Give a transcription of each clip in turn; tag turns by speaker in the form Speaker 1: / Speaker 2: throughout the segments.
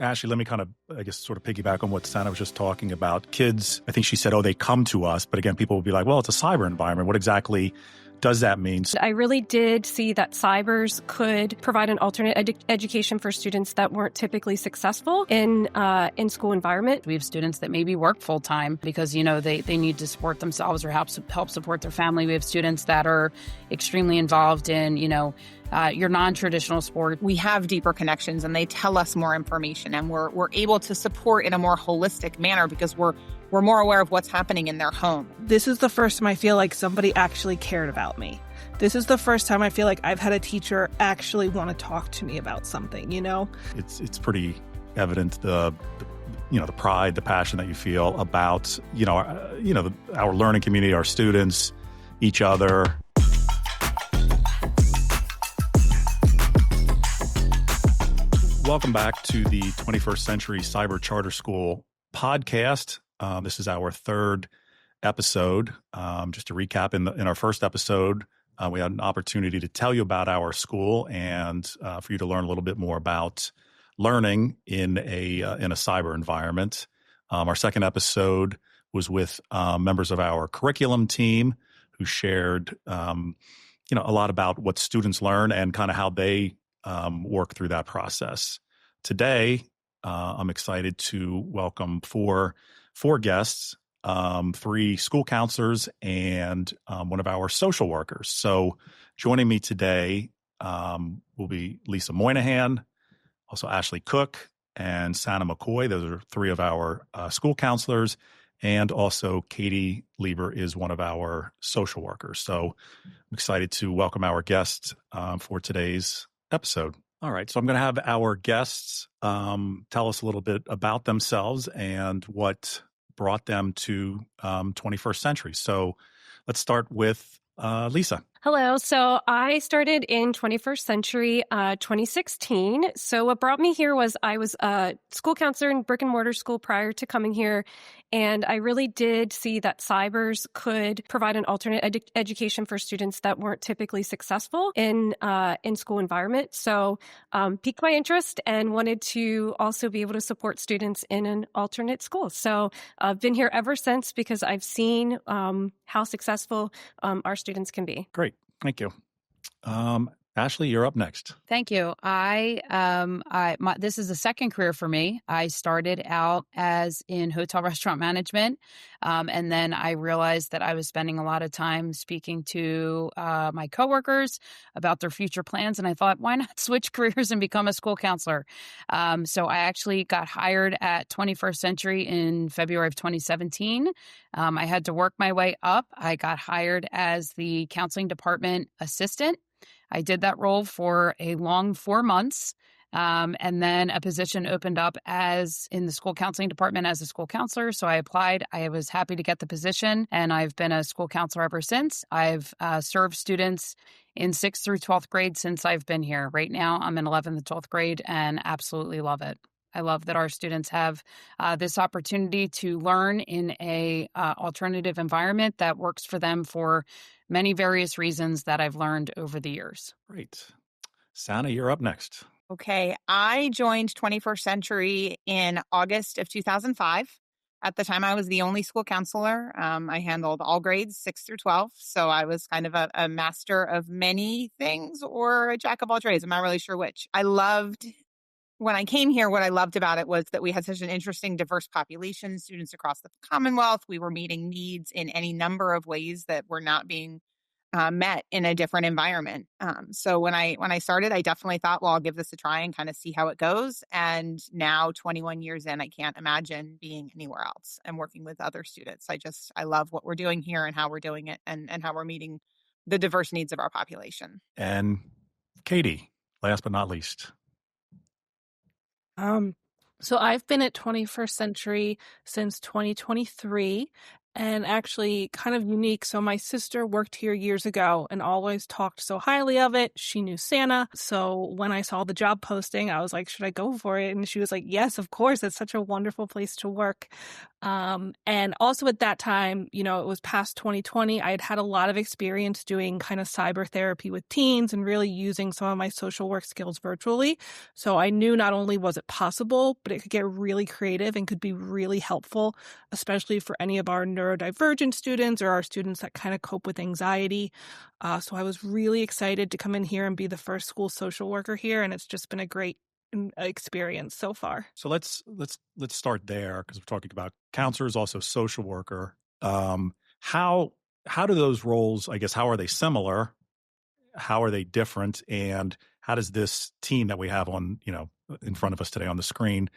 Speaker 1: Ashley, let me kind of, I guess, sort of piggyback on what Sanna was just talking about. Kids, I think she said, they come to us. But again, people will be like, well, it's a cyber environment. What exactly does that mean?
Speaker 2: I really did see that cybers could provide an alternate education for students that weren't typically successful in school environment.
Speaker 3: We have students that maybe work full time because, they need to support themselves or help support their family. We have students that are extremely involved in, your non-traditional sport.
Speaker 4: We have deeper connections and they tell us more information, and we're able to support in a more holistic manner because we're more aware of what's happening in their home.
Speaker 5: This is the first time I feel like somebody actually cared about me. This is the first time I feel like I've had a teacher actually want to talk to me about something,
Speaker 1: It's pretty evident the pride, the passion that you feel about, our learning community, our students, each other. Welcome back to the 21st Century Cyber Charter School podcast. This is our third episode. Just to recap, in our first episode, we had an opportunity to tell you about our school and for you to learn a little bit more about learning in a cyber environment. Our second episode was with members of our curriculum team who shared, a lot about what students learn and kind of how they work through that process. Today, I'm excited to welcome four guests, 3 school counselors and one of our social workers. So joining me today will be Lisa Moynihan, also Ashley Cooke, and Sanna McCoy. Those are 3 of our school counselors. And also Katie Leber is one of our social workers. So I'm excited to welcome our guests for today's episode. All right, so I'm going to have our guests tell us a little bit about themselves and what brought them to 21st Century. So let's start with Lisa.
Speaker 2: Hello. So I started in 21st Century 2016. So what brought me here was I was a school counselor in brick and mortar school prior to coming here. And I really did see that cybers could provide an alternate education for students that weren't typically successful in school environment. So piqued my interest and wanted to also be able to support students in an alternate school. So I've been here ever since because I've seen how successful our students can be.
Speaker 1: Great. Thank you. Ashley, you're up next.
Speaker 3: Thank you. This is the second career for me. I started out as in hotel restaurant management, and then I realized that I was spending a lot of time speaking to my coworkers about their future plans, and I thought, why not switch careers and become a school counselor? So I actually got hired at 21st Century in February of 2017. I had to work my way up. I got hired as the counseling department assistant. I did that role for a long 4 months, and then a position opened up as in the school counseling department as a school counselor. So I applied. I was happy to get the position, and I've been a school counselor ever since. I've served students in 6th through 12th grade since I've been here. Right now, I'm in 11th and 12th grade and absolutely love it. I love that our students have this opportunity to learn in a alternative environment that works for them for many various reasons that I've learned over the years.
Speaker 1: Great. Sanna, you're up next.
Speaker 4: Okay, I joined 21st Century in August of 2005. At the time, I was the only school counselor. I handled all grades, 6 through 12. So I was kind of a master of many things or a jack of all trades. I'm not really sure which. When I came here, what I loved about it was that we had such an interesting, diverse population, students across the Commonwealth. We were meeting needs in any number of ways that were not being met in a different environment. So when I started, I definitely thought, well, I'll give this a try and kind of see how it goes. And now 21 years in, I can't imagine being anywhere else and working with other students. I love what we're doing here and how we're doing it and how we're meeting the diverse needs of our population.
Speaker 1: And Katie, last but not least.
Speaker 5: So I've been at 21st Century since 2023, and actually kind of unique. So my sister worked here years ago and always talked so highly of it. She knew Sanna. So when I saw the job posting, I was like, should I go for it? And she was like, yes, of course. It's such a wonderful place to work. And also at that time, it was past 2020. I had had a lot of experience doing kind of cyber therapy with teens and really using some of my social work skills virtually. So I knew not only was it possible, but it could get really creative and could be really helpful, especially for any of our neurodivergent students or our students that kind of cope with anxiety. So I was really excited to come in here and be the first school social worker here. And it's just been a great experience so far.
Speaker 1: So let's start there, because we're talking about counselors, also social worker. How do those roles, I guess, how are they similar? How are they different? And how does this team that we have on, in front of us today on the screen,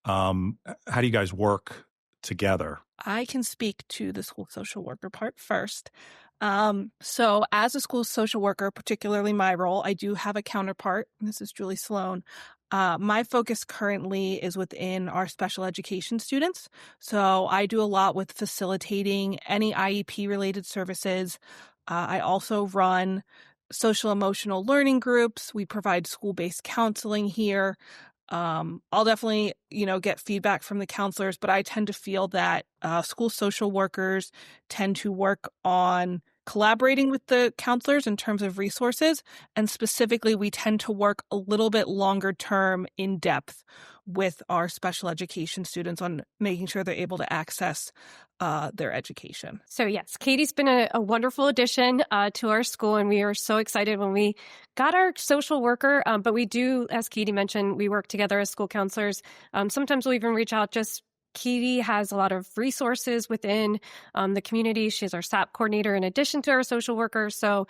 Speaker 1: how do you guys work together?
Speaker 5: I can speak to the school social worker part first. So as a school social worker, particularly my role, I do have a counterpart. This is Julie Sloan. My focus currently is within our special education students. So I do a lot with facilitating any IEP related services. I also run social emotional learning groups. We provide school-based counseling here. I'll definitely, get feedback from the counselors, but I tend to feel that school social workers tend to work on collaborating with the counselors in terms of resources. And specifically, we tend to work a little bit longer term in depth with our special education students on making sure they're able to access their education.
Speaker 2: So yes, Katie's been a wonderful addition to our school, and we are so excited when we got our social worker. But we do, as Katie mentioned, we work together as school counselors. Sometimes we'll even reach out. Katie has a lot of resources within the community. She's our SAP coordinator in addition to our social worker. So,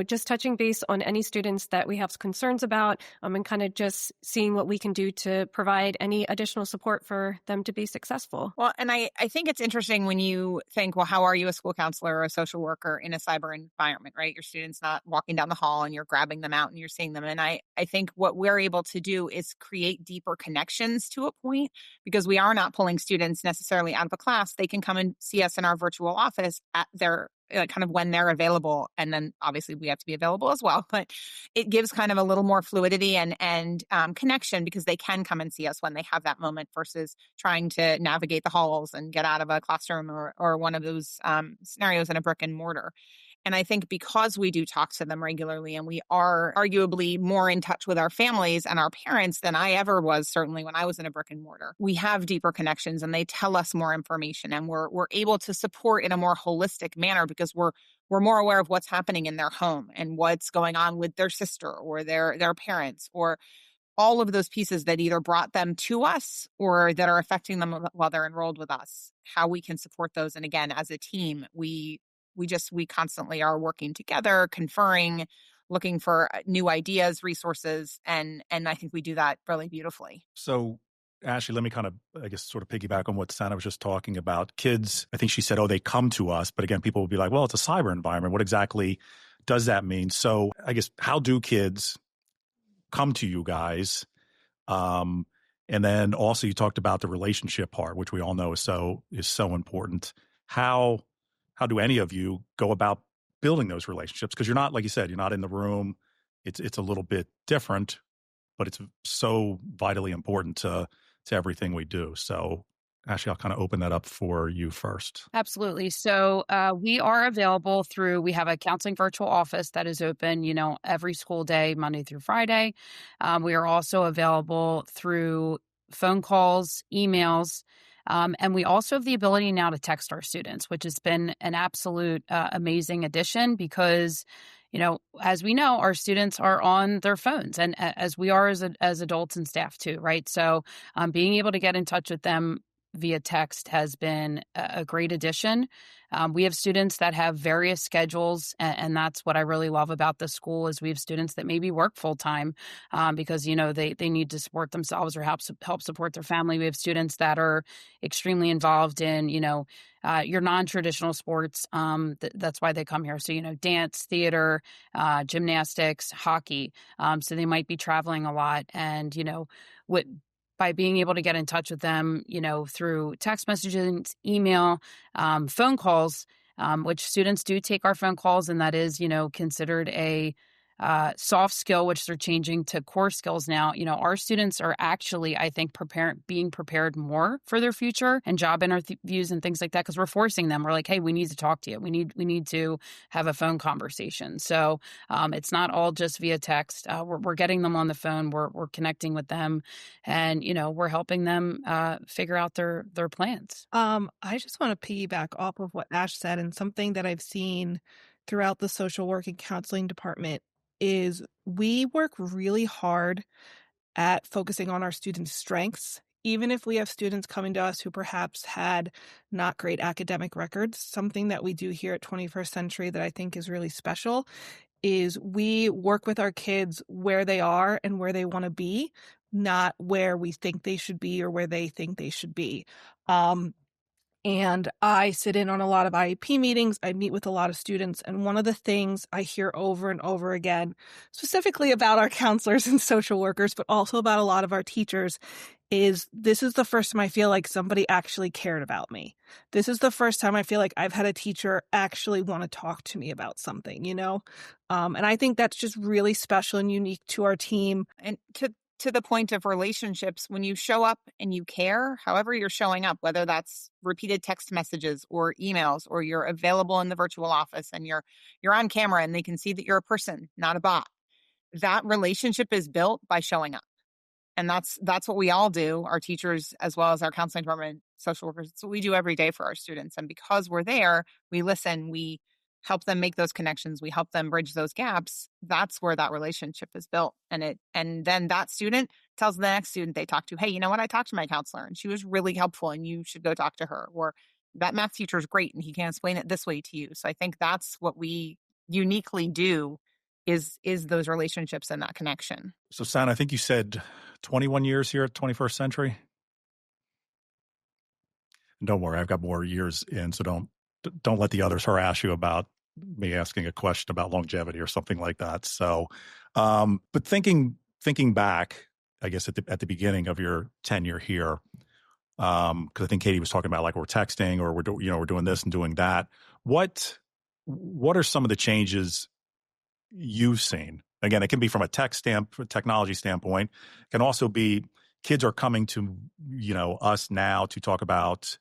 Speaker 2: just touching base on any students that we have concerns about and kind of just seeing what we can do to provide any additional support for them to be successful.
Speaker 4: Well, and I think it's interesting when you think, well, how are you a school counselor or a social worker in a cyber environment, right? Your student's not walking down the hall and you're grabbing them out and you're seeing them. And I think what we're able to do is create deeper connections to a point, because we are not pulling students necessarily out of a class. They can come and see us in our virtual office at their kind of when they're available. And then obviously we have to be available as well, but it gives kind of a little more fluidity and connection, because they can come and see us when they have that moment versus trying to navigate the halls and get out of a classroom or one of those scenarios in a brick and mortar. And I think because we do talk to them regularly and we are arguably more in touch with our families and our parents than I ever was, certainly when I was in a brick and mortar, we have deeper connections and they tell us more information, and we're able to support in a more holistic manner because we're more aware of what's happening in their home and what's going on with their sister or their parents, or all of those pieces that either brought them to us or that are affecting them while they're enrolled with us, how we can support those. And again, as a team, we constantly are working together, conferring, looking for new ideas, resources, and I think we do that really beautifully.
Speaker 1: So, Ashley, let me kind of, I guess, sort of piggyback on what Sanna was just talking about. Kids, I think she said, they come to us. But again, people will be like, well, it's a cyber environment. What exactly does that mean? So I guess, how do kids come to you guys? And then also you talked about the relationship part, which we all know is so important. How do any of you go about building those relationships? Because you're not, like you said, you're not in the room. It's a little bit different, but it's so vitally important to everything we do. So Ashley, I'll kind of open that up for you first.
Speaker 3: Absolutely. So we are available we have a counseling virtual office that is open, every school day, Monday through Friday. We are also available through phone calls, emails, and we also have the ability now to text our students, which has been an absolute amazing addition because, as we know, our students are on their phones, and as we are as adults and staff too, right? So being able to get in touch with them via text has been a great addition. We have students that have various schedules, and that's what I really love about the school is we have students that maybe work full time because they need to support themselves or help support their family. We have students that are extremely involved in your non-traditional sports. That's why they come here. So dance, theater, gymnastics, hockey. So they might be traveling a lot, and by being able to get in touch with them, through text messages, email, phone calls, which students do take our phone calls, and that is, considered a soft skill, which they're changing to core skills now. Our students are actually, I think, being prepared more for their future and job interviews and things like that, because we're forcing them. We're like, hey, we need to talk to you. We need to have a phone conversation. So it's not all just via text. We're getting them on the phone. We're connecting with them, and we're helping them figure out their plans.
Speaker 5: I just want to piggyback off of what Ash said, and something that I've seen throughout the social work and counseling department is we work really hard at focusing on our students' strengths. Even if we have students coming to us who perhaps had not great academic records, something that we do here at 21st Century that I think is really special is we work with our kids where they are and where they want to be, not where we think they should be or where they think they should be. And I sit in on a lot of IEP meetings. I meet with a lot of students. And one of the things I hear over and over again, specifically about our counselors and social workers, but also about a lot of our teachers, is this is the first time I feel like somebody actually cared about me. This is the first time I feel like I've had a teacher actually want to talk to me about something, And I think that's just really special and unique to our team.
Speaker 4: And to the point of relationships, when you show up and you care, however you're showing up, whether that's repeated text messages or emails, or you're available in the virtual office and you're on camera and they can see that you're a person, not a bot, that relationship is built by showing up. And that's what we all do, our teachers, as well as our counseling department, social workers. It's what we do every day for our students. And because we're there, we listen, we help them make those connections, we help them bridge those gaps. That's where that relationship is built. And then that student tells the next student they talk to, hey, you know what? I talked to my counselor and she was really helpful and you should go talk to her. Or that math teacher is great and he can explain it this way to you. So I think that's what we uniquely do is those relationships and that connection.
Speaker 1: So, Sanna, I think you said 21 years here at 21st Century. And don't worry, I've got more years in, so don't let the others harass you about me asking a question about longevity or something like that. So, but thinking back, I guess at the beginning of your tenure here, because I think Katie was talking about like we're texting or we're doing this and doing that. What are some of the changes you've seen? Again, it can be from a technology standpoint. It can also be kids are coming to us now to talk about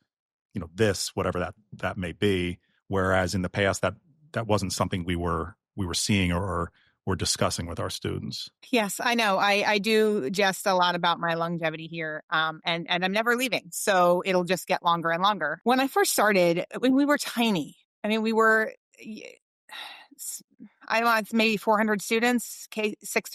Speaker 1: this, whatever that may be. Whereas in the past, that wasn't something we were seeing or were discussing with our students.
Speaker 4: Yes, I know. I do jest a lot about my longevity here, and I'm never leaving. So it'll just get longer and longer. When I first started, when we were tiny, I mean, we were, it's maybe 400 students, K6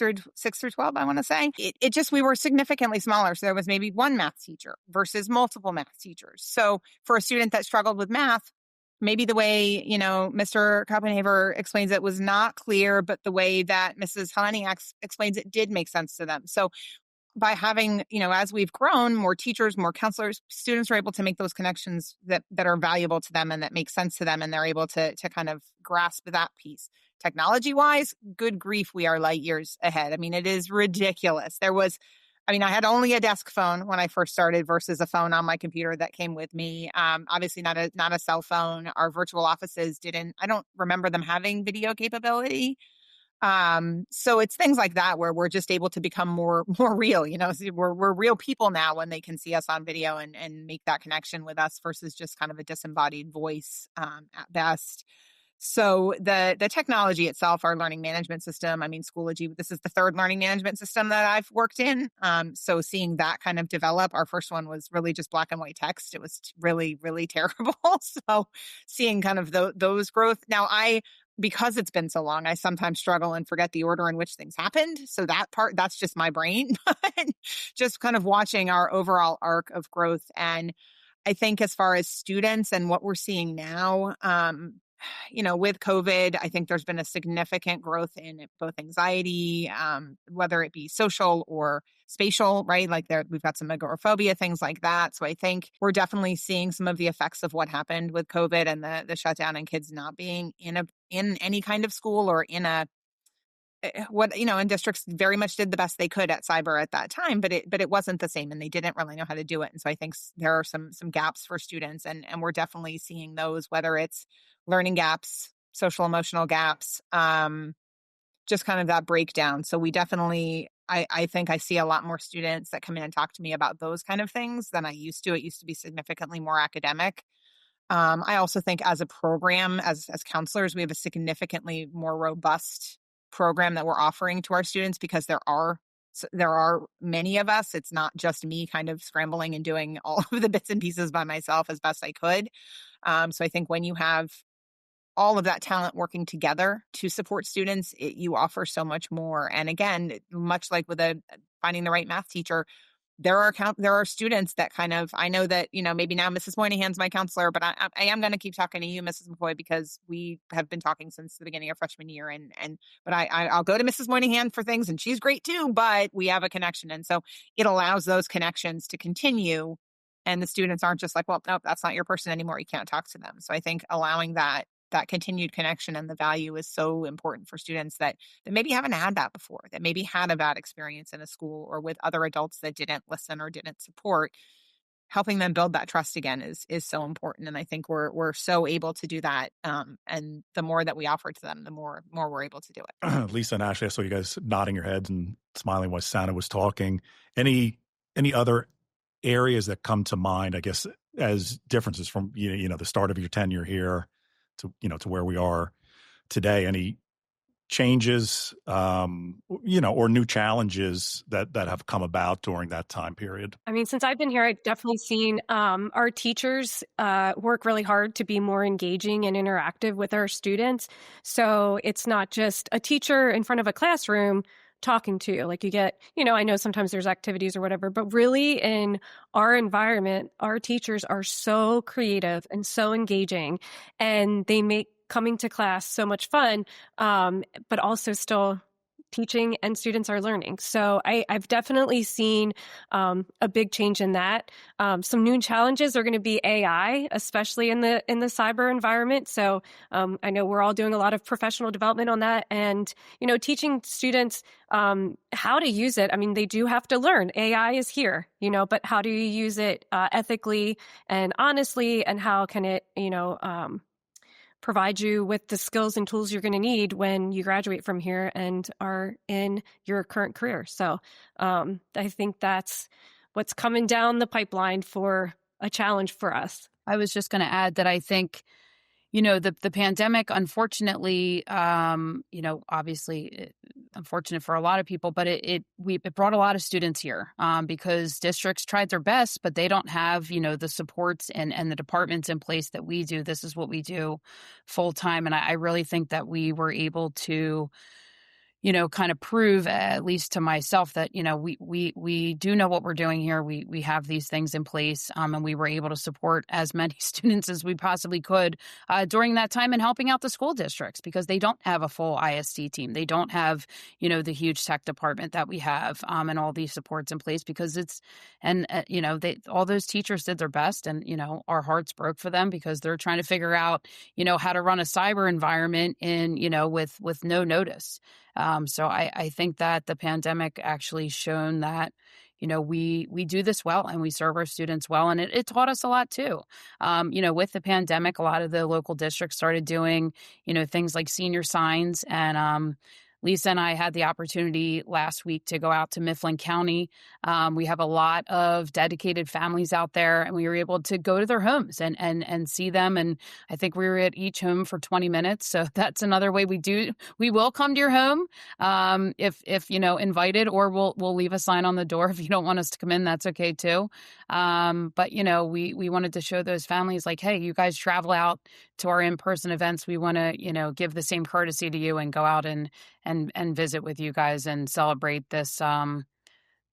Speaker 4: through 12, I want to say. It just, we were significantly smaller. So there was maybe one math teacher versus multiple math teachers. So for a student that struggled with math, maybe the way, Mr. Copenhaver explains it was not clear, but the way that Mrs. Heleniak explains it did make sense to them. So by having, as we've grown, more teachers, more counselors, students are able to make those connections that are valuable to them and that make sense to them. And they're able to kind of grasp that piece. Technology-wise, good grief, we are light years ahead. I mean, it is ridiculous. I had only a desk phone when I first started versus a phone on my computer that came with me. Obviously not a cell phone. Our virtual offices I don't remember them having video capability. So it's things like that where we're just able to become more real, we're real people now when they can see us on video and make that connection with us versus just kind of a disembodied voice, at best. So the technology itself, our learning management system, Schoology, this is the third learning management system that I've worked in. So seeing that kind of develop, our first one was really just black and white text. It was really, really terrible. So seeing kind of those growth. Now because it's been so long, I sometimes struggle and forget the order in which things happened. So that part, that's just my brain, but just kind of watching our overall arc of growth. And I think as far as students and what we're seeing now, with COVID, I think there's been a significant growth in both anxiety, whether it be social or spatial, right? Like we've got some agoraphobia, things like that. So I think we're definitely seeing some of the effects of what happened with COVID and the shutdown and kids not being in any kind of school or in a and districts very much did the best they could at cyber at that time, but it wasn't the same, and they didn't really know how to do it. And so I think there are some gaps for students, and we're definitely seeing those, whether it's learning gaps, social emotional gaps, just kind of that breakdown. So we definitely, I think I see a lot more students that come in and talk to me about those kind of things than I used to. It used to be significantly more academic. I also think as a program, as counselors, we have a significantly more robust program that we're offering to our students, because there are many of us. It's not just me kind of scrambling and doing all of the bits and pieces by myself as best I could. So I think when you have all of that talent working together to support students, you offer so much more. And again, much like with finding the right math teacher, there are students that kind of, I know that, maybe now Mrs. Moynihan's my counselor, but I am going to keep talking to you, Mrs. McCoy, because we have been talking since the beginning of freshman year. But I'll go to Mrs. Moynihan for things, and she's great too, but we have a connection. And so it allows those connections to continue. And the students aren't just like, well, nope, that's not your person anymore, you can't talk to them. So I think allowing that continued connection and the value is so important for students that maybe haven't had that before, that maybe had a bad experience in a school or with other adults that didn't listen or didn't support. Helping them build that trust again is so important. And I think we're so able to do that. And the more that we offer to them, the more we're able to do it.
Speaker 1: Lisa and Ashley, I saw you guys nodding your heads and smiling while Sanna was talking. Any other areas that come to mind, I guess, as differences from, the start of your tenure here to where we are today? Any changes, or new challenges that have come about during that time period?
Speaker 2: I mean, since I've been here, I've definitely seen our teachers work really hard to be more engaging and interactive with our students. So it's not just a teacher in front of a classroom talking to you. Like you get, I know sometimes there's activities or whatever, but really in our environment, our teachers are so creative and so engaging, and they make coming to class so much fun, but also still teaching and students are learning. So I've definitely seen a big change in that. Some new challenges are going to be AI, especially in the cyber environment. So I know we're all doing a lot of professional development on that, and teaching students how to use it. I mean, they do have to learn. AI is here, but how do you use it ethically and honestly, and how can it, provide you with the skills and tools you're going to need when you graduate from here and are in your current career. So I think that's what's coming down the pipeline for a challenge for us.
Speaker 3: I was just going to add that I think, the pandemic, unfortunately, obviously unfortunate for a lot of people, but it brought a lot of students here because districts tried their best, but they don't have, the supports and the departments in place that we do. This is what we do full time. And I really think that we were able to, kind of prove, at least to myself, that, we do know what we're doing here. We have these things in place, and we were able to support as many students as we possibly could during that time, and helping out the school districts, because they don't have a full ISD team. They don't have, the huge tech department that we have, and all these supports in place, because all those teachers did their best, and, our hearts broke for them, because they're trying to figure out, how to run a cyber environment with no notice. So I think that the pandemic actually shown that, we do this well, and we serve our students well. And it taught us a lot too. With the pandemic, a lot of the local districts started doing, things like senior signs, and Lisa and I had the opportunity last week to go out to Mifflin County. We have a lot of dedicated families out there, and we were able to go to their homes and see them. And I think we were at each home for 20 minutes. So that's another way we will come to your home if invited, or we'll leave a sign on the door. If you don't want us to come in, that's okay too. But we wanted to show those families, like, hey, you guys travel out to our in-person events. We want to, give the same courtesy to you and go out and visit with you guys and celebrate this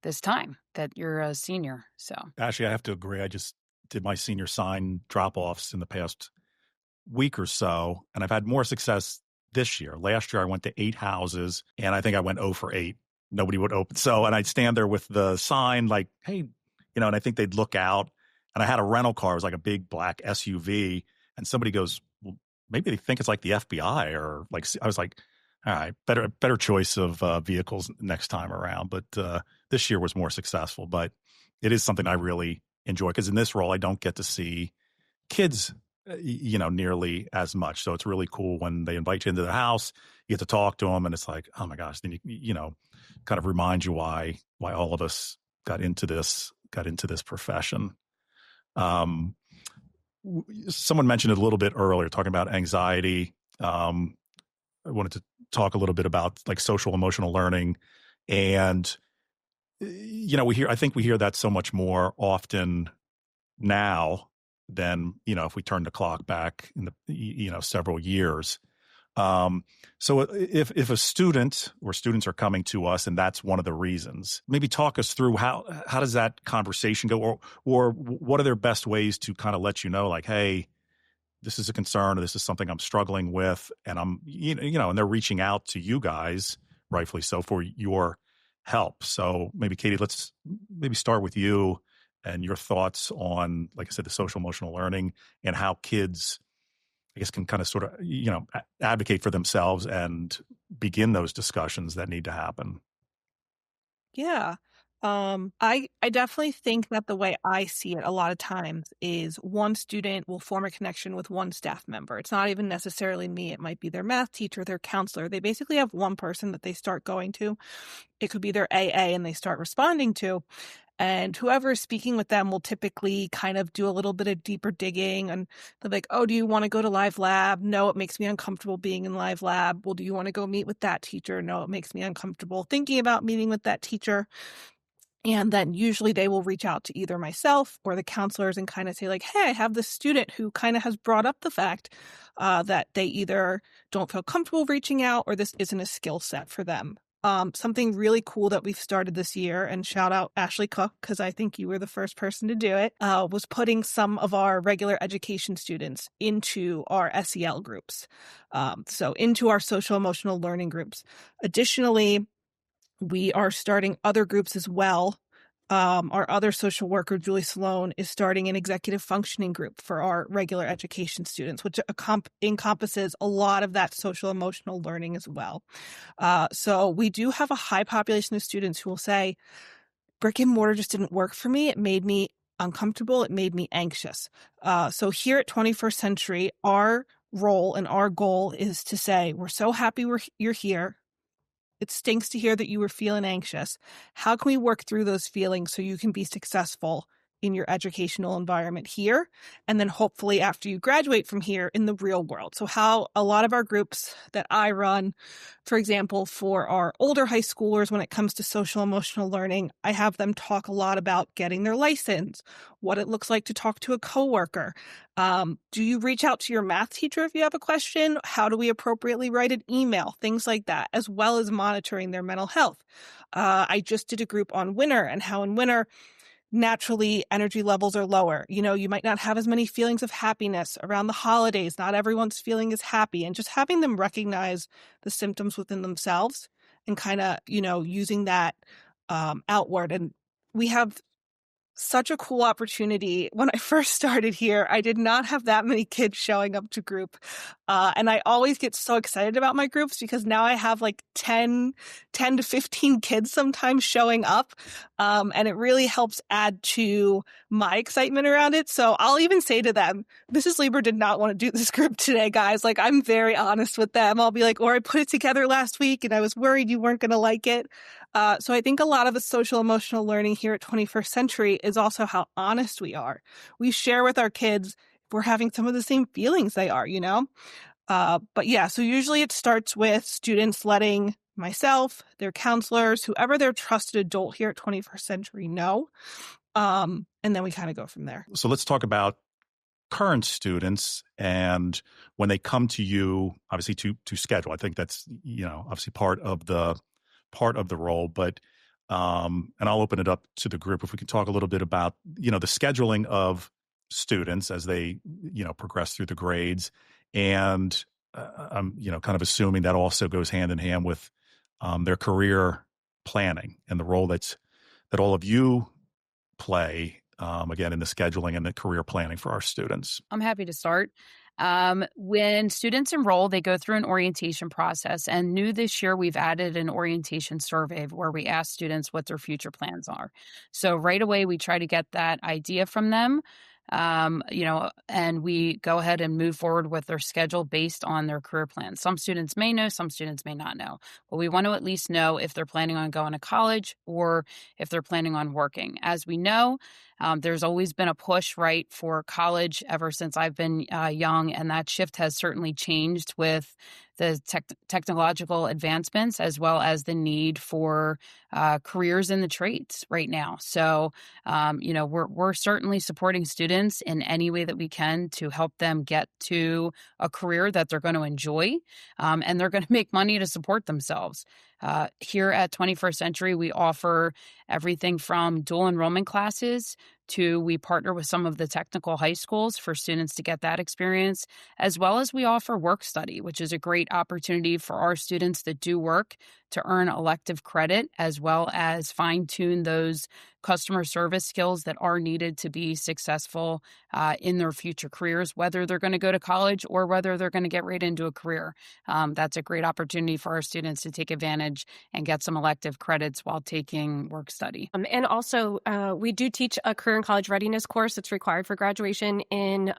Speaker 3: this time that you're a senior. So
Speaker 1: actually, I have to agree. I just did my senior sign drop-offs in the past week or so, and I've had more success this year. Last year, I went to 8 houses, and I think I went 0 for 8. Nobody would open. So, and I'd stand there with the sign like, hey, and I think they'd look out, and I had a rental car. It was like a big black SUV, and somebody goes, well, maybe they think it's like the FBI, or like, I was like, All right, better choice of vehicles next time around. But this year was more successful. But it is something I really enjoy because in this role, I don't get to see kids, nearly as much. So it's really cool when they invite you into the house, you get to talk to them, and it's like, oh my gosh, then kind of remind you why all of us got into this profession. Someone mentioned it a little bit earlier, talking about anxiety. I wanted to talk a little bit about like social emotional learning, and I think we hear that so much more often now than if we turn the clock back in the several years. So if a student or students are coming to us and that's one of the reasons, maybe talk us through how does that conversation go, or what are their best ways to kind of let you know, like, hey, this is a concern, or this is something I'm struggling with, and I'm, and they're reaching out to you guys, rightfully so, for your help. So maybe Katie, let's maybe start with you and your thoughts on, like I said, the social emotional learning and how kids, I guess, can kind of sort of, advocate for themselves and begin those discussions that need to happen.
Speaker 5: Yeah. I definitely think that the way I see it a lot of times is one student will form a connection with one staff member. It's not even necessarily me. It might be their math teacher, their counselor. They basically have one person that they start going to. It could be their AA and they start responding to. And whoever is speaking with them will typically kind of do a little bit of deeper digging. And they're like, oh, do you want to go to live lab? No, it makes me uncomfortable being in live lab. Well, do you want to go meet with that teacher? No, it makes me uncomfortable thinking about meeting with that teacher. And then usually they will reach out to either myself or the counselors and kind of say like, hey, I have this student who kind of has brought up the fact that they either don't feel comfortable reaching out or this isn't a skill set for them. Something really cool that we've started this year, and shout out Ashley Cooke, because I think you were the first person to do it, was putting some of our regular education students into our SEL groups. So into our social emotional learning groups. Additionally, we are starting other groups as well. Our other social worker, Julie Sloan, is starting an executive functioning group for our regular education students, which encompasses a lot of that social emotional learning as well. So we do have a high population of students who will say, brick and mortar just didn't work for me. It made me uncomfortable. It made me anxious. So here at 21st Century, our role and our goal is to say, we're so happy you're here. It stinks to hear that you were feeling anxious. How can we work through those feelings so you can be successful in your educational environment here? And then hopefully after you graduate from here in the real world. So how a lot of our groups that I run, for example, for our older high schoolers, when it comes to social emotional learning, I have them talk a lot about getting their license, what it looks like to talk to a coworker. Do you reach out to your math teacher if you have a question? How do we appropriately write an email? Things like that, as well as monitoring their mental health. I just did a group on winter and how in winter, naturally energy levels are lower. You might not have as many feelings of happiness around the holidays. Not everyone's feeling as happy, and just having them recognize the symptoms within themselves and kind of, using that outward. And we have such a cool opportunity. When I first started here, I did not have that many kids showing up to group. And I always get so excited about my groups because now I have like 10 to 15 kids sometimes showing up. And it really helps add to my excitement around it. So I'll even say to them, Mrs. Leber did not want to do this group today, guys. Like, I'm very honest with them. I'll be like, or I put it together last week and I was worried you weren't going to like it. So I think a lot of the social emotional learning here at 21st Century is also how honest we are. We share with our kids if we're having some of the same feelings they are, But yeah, so usually it starts with students letting myself, their counselors, whoever their trusted adult here at 21st Century know. And then we kind of go from there.
Speaker 1: So let's talk about current students and when they come to you, obviously to schedule. I think that's, obviously part of the role, but and I'll open it up to the group if we can talk a little bit about, the scheduling of students as they, progress through the grades. And I'm, kind of assuming that also goes hand in hand with their career planning and the role that all of you play, again, in the scheduling and the career planning for our students.
Speaker 3: I'm happy to start. When students enroll, they go through an orientation process. And new this year, we've added an orientation survey where we ask students what their future plans are. So right away, we try to get that idea from them. And we go ahead and move forward with their schedule based on their career plan. Some students may know, some students may not know, but we want to at least know if they're planning on going to college or if they're planning on working. As we know, there's always been a push, right, for college ever since I've been young, and that shift has certainly changed with the technological advancements as well as the need for careers in the trades right now. So, we're certainly supporting students in any way that we can to help them get to a career that they're going to enjoy, and they're going to make money to support themselves. Here at 21st Century, we offer everything from dual enrollment classes to we partner with some of the technical high schools for students to get that experience, as well as we offer work study, which is a great opportunity for our students that do work to earn elective credit, as well as fine-tune those customer service skills that are needed to be successful in their future careers, whether they're going to go to college or whether they're going to get right into a career. That's a great opportunity for our students to take advantage and get some elective credits while taking work study.
Speaker 2: And also, we do teach a career and college readiness course. It's required for graduation in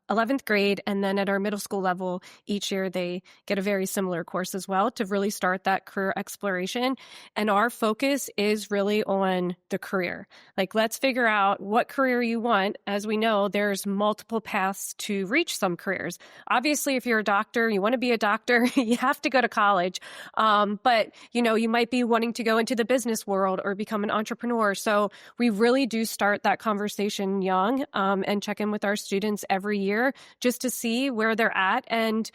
Speaker 2: 11th grade. And then at our middle school level, each year they get a very similar course as well to really start that career exploration. And our focus is really on the career. Like, let's figure out what career you want. As we know, there's multiple paths to reach some careers. Obviously, if you're a doctor, you want to be a doctor, you have to go to college. But, you might be wanting to go into the business world or become an entrepreneur. So we really do start that conversation young and check in with our students every year just to see where they're at. And,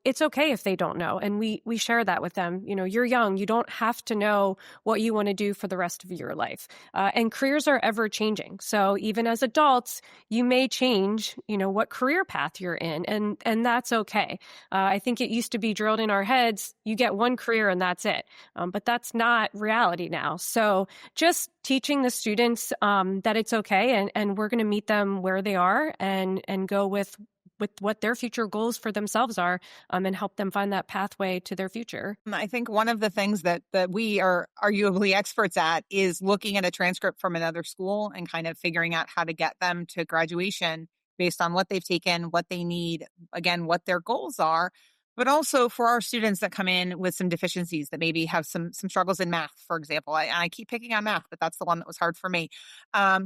Speaker 2: it's okay if they don't know. And we share that with them. You're young. You don't have to know what you want to do for the rest of your life. And careers are ever changing. So even as adults, you may change, what career path you're in. And that's okay. I think it used to be drilled in our heads, you get one career and that's it. But that's not reality now. So just teaching the students that it's okay and we're going to meet them where they are and go with what their future goals for themselves are and help them find that pathway to their future.
Speaker 4: I think one of the things that we are arguably experts at is looking at a transcript from another school and kind of figuring out how to get them to graduation based on what they've taken, what they need, again, what their goals are. But also for our students that come in with some deficiencies that maybe have some struggles in math, for example. I keep picking on math, but that's the one that was hard for me.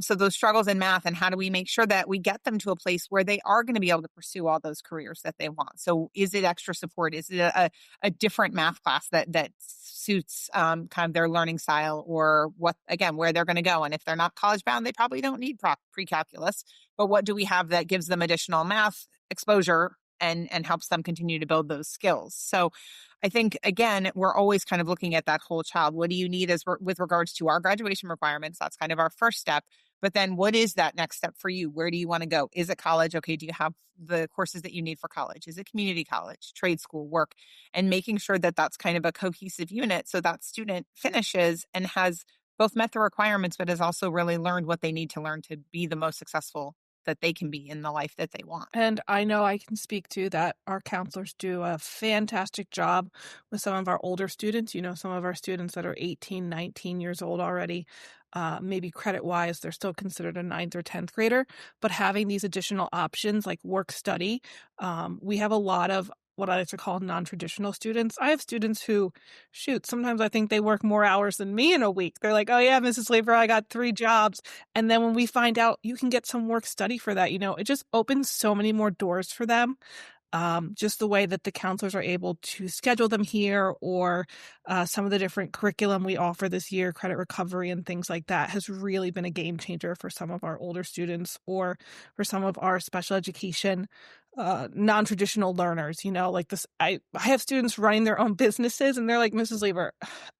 Speaker 4: So those struggles in math, and how do we make sure that we get them to a place where they are going to be able to pursue all those careers that they want? So is it extra support? Is it a different math class that suits kind of their learning style, or where they're going to go? And if they're not college bound, they probably don't need pre-calculus. But what do we have that gives them additional math exposure and helps them continue to build those skills? So I think, again, we're always kind of looking at that whole child. What do you need with regards to our graduation requirements? That's kind of our first step. But then what is that next step for you? Where do you want to go? Is it college? Okay, do you have the courses that you need for college? Is it community college, trade school, work? And making sure that that's kind of a cohesive unit so that student finishes and has both met the requirements, but has also really learned what they need to learn to be the most successful that they can be in the life that they want.
Speaker 5: And I know I can speak to that. Our counselors do a fantastic job with some of our older students. Some of our students that are 18, 19 years old already, maybe credit-wise, they're still considered a 9th or 10th grader. But having these additional options like work study, we have a lot of what I like to call non-traditional students. I have students who, sometimes I think they work more hours than me in a week. They're like, oh yeah, Mrs. Leber, I got 3 jobs. And then when we find out you can get some work study for that, it just opens so many more doors for them. Just the way that the counselors are able to schedule them here, or some of the different curriculum we offer this year, credit recovery and things like that, has really been a game changer for some of our older students or for some of our special education non-traditional learners. Like this, I have students running their own businesses and they're like, Mrs. Leber,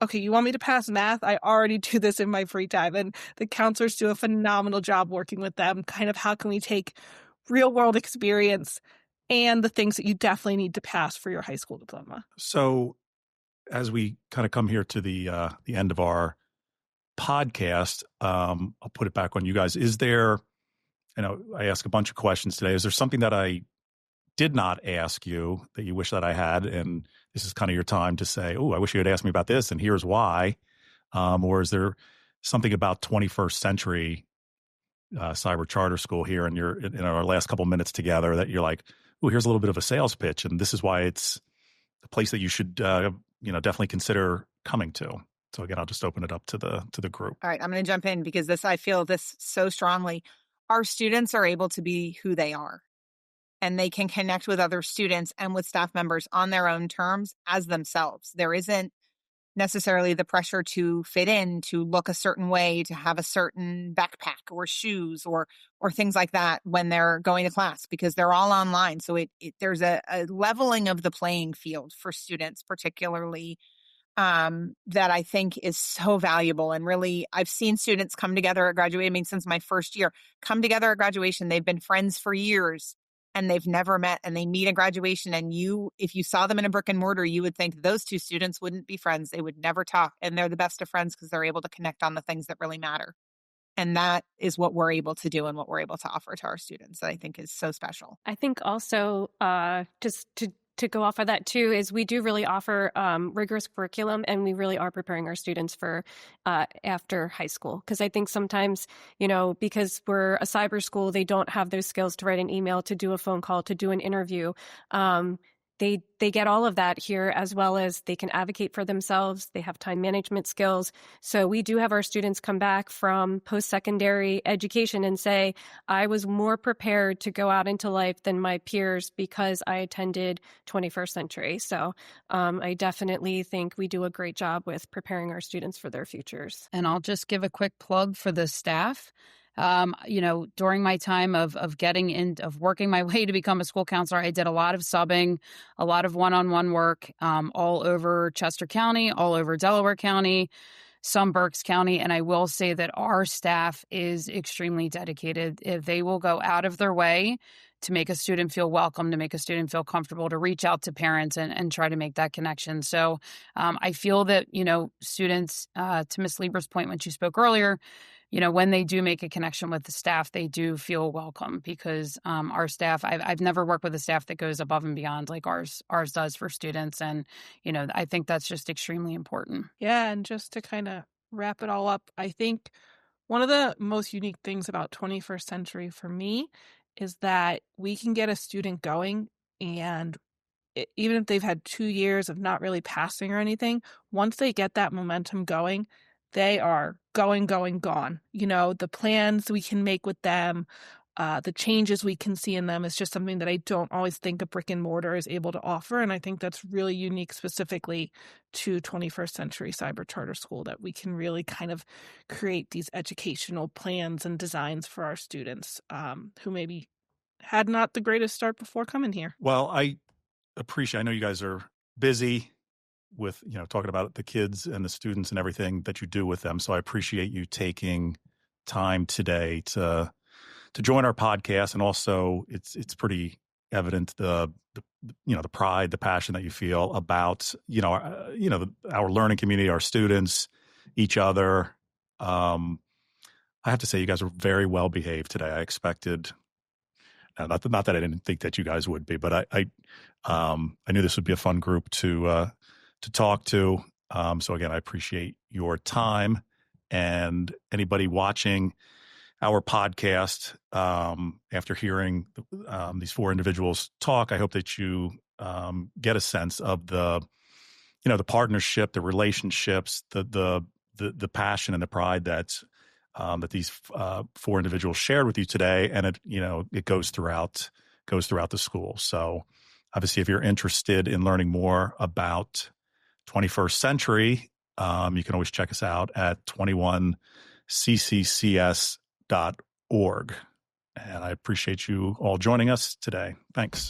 Speaker 5: okay, you want me to pass math? I already do this in my free time. And the counselors do a phenomenal job working with them. Kind of how can we take real world experience and the things that you definitely need to pass for your high school diploma.
Speaker 1: So as we kind of come here to the end of our podcast, I'll put it back on you guys. Is there, I ask a bunch of questions today. Is there something that I did not ask you that you wish that I had, and this is kind of your time to say, oh, I wish you had asked me about this, and here's why? Or is there something about 21st century cyber charter school here in our last couple minutes together that you're like, oh, here's a little bit of a sales pitch, and this is why it's the place that you should definitely consider coming to. So again, I'll just open it up to the group.
Speaker 4: All right, I'm going to jump in because I feel this so strongly. Our students are able to be who they are, and they can connect with other students and with staff members on their own terms as themselves. There isn't necessarily the pressure to fit in, to look a certain way, to have a certain backpack or shoes or things like that when they're going to class, because they're all online. So there's a leveling of the playing field for students, particularly that I think is so valuable. And really, I've seen students come together at graduation. I mean, since my first year, come together at graduation. They've been friends for years and they've never met, and they meet at graduation. And if you saw them in a brick and mortar, you would think those two students wouldn't be friends. They would never talk. And they're the best of friends because they're able to connect on the things that really matter. And that is what we're able to do and what we're able to offer to our students that I think is so special.
Speaker 2: I think also just to go off of that too is we do really offer rigorous curriculum, and we really are preparing our students for after high school. Because I think sometimes, because we're a cyber school, they don't have those skills to write an email, to do a phone call, to do an interview. They get all of that here, as well as they can advocate for themselves. They have time management skills. So we do have our students come back from post-secondary education and say, I was more prepared to go out into life than my peers because I attended 21st Century. So I definitely think we do a great job with preparing our students for their futures.
Speaker 3: And I'll just give a quick plug for the staff. During my time of working my way to become a school counselor, I did a lot of subbing, a lot of one-on-one work, all over Chester County, all over Delaware County, some Berks County. And I will say that our staff is extremely dedicated. If they will go out of their way to make a student feel welcome, to make a student feel comfortable, to reach out to parents and try to make that connection. So I feel that, students, to Ms. Leber's point when she spoke earlier, when they do make a connection with the staff, they do feel welcome, because our staff, I've never worked with a staff that goes above and beyond like ours does for students. And, I think that's just extremely important.
Speaker 5: Yeah. And just to kind of wrap it all up, I think one of the most unique things about 21st Century for me is that we can get a student going, and even if they've had 2 years of not really passing or anything, once they get that momentum going, they are gone. The plans we can make with them, the changes we can see in them is just something that I don't always think a brick and mortar is able to offer. And I think that's really unique specifically to 21st Century Cyber Charter School, that we can really kind of create these educational plans and designs for our students who maybe had not the greatest start before coming here.
Speaker 1: Well, I know you guys are busy with, talking about the kids and the students and everything that you do with them. So I appreciate you taking time today to join our podcast. And also it's pretty evident the pride, the passion that you feel about, our learning community, our students, each other. I have to say you guys were very well behaved today. I expected, not that I didn't think that you guys would be, but I knew this would be a fun group to talk to. So again, I appreciate your time, and anybody watching our podcast, after hearing these four individuals talk, I hope that you get a sense of the partnership, the relationships, the passion and the pride that these four individuals shared with you today, and it goes throughout the school. So obviously, if you're interested in learning more about 21st Century, you can always check us out at 21cccs.org. And I appreciate you all joining us today. Thanks.